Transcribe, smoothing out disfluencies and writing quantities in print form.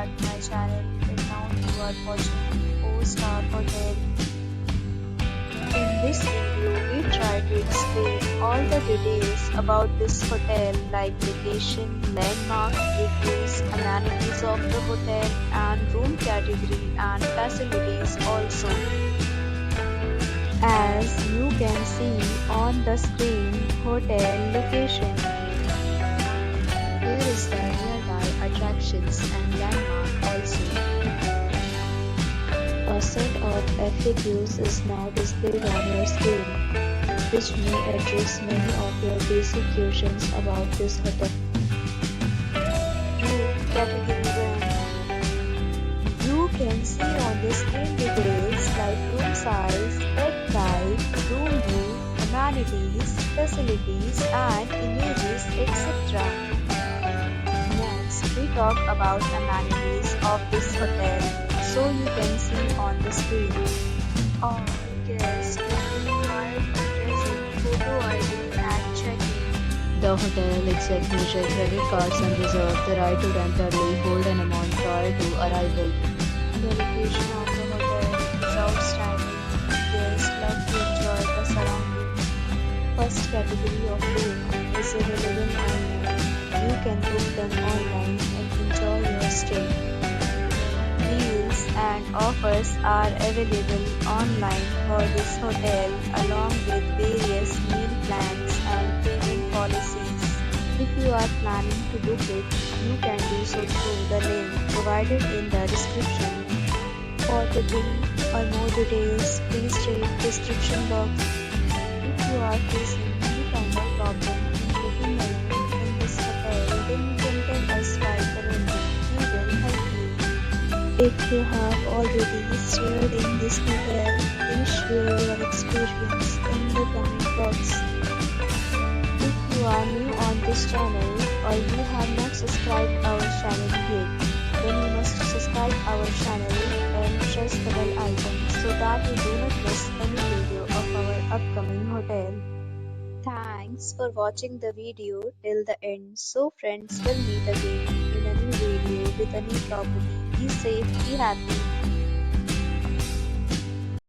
back to my channel, and now you are watching 4-star hotel. In this video, we try to explain all the details about this hotel like location, landmark, reviews, amenities of the hotel and room category and facilities also. As you can see on the screen, hotel location. Here is the nearby attractions and landmark also. A set of FAQs is now displayed on your screen, which may address many of your basic questions about this hotel. Room category 1. You can see on the screen details like room size, bed type, room view, amenities, facilities and images, etc. Next, we talk about amenities of this hotel. So you can see on the screen. All guests will be required to present photo ID and check-in. The hotel accepts major credit cards and reserves the right to temporarily hold an amount prior to arrival. The location of the hotel is outstanding. Guests love to enjoy the surroundings. First category of room is available online. You can book them online and enjoy your stay. Deals and offers are available online for this hotel along with various meal plans and payment policies. If you are planning to book it, you can do so through the link provided in the description. For booking or more details, please check description box. If you are facing any kind of problem in booking a room in this hotel, then you can tell us by commenting. We will help you. If you have already stayed in this hotel, please share your experience in the comment box. If you are new on this channel or you have not subscribed our channel yet, then you must subscribe our channel and press the bell icon so that you do not miss any video of our upcoming hotel. Thanks for watching the video till the end. So friends, will meet again in a new video with a new property. Be safe, be happy.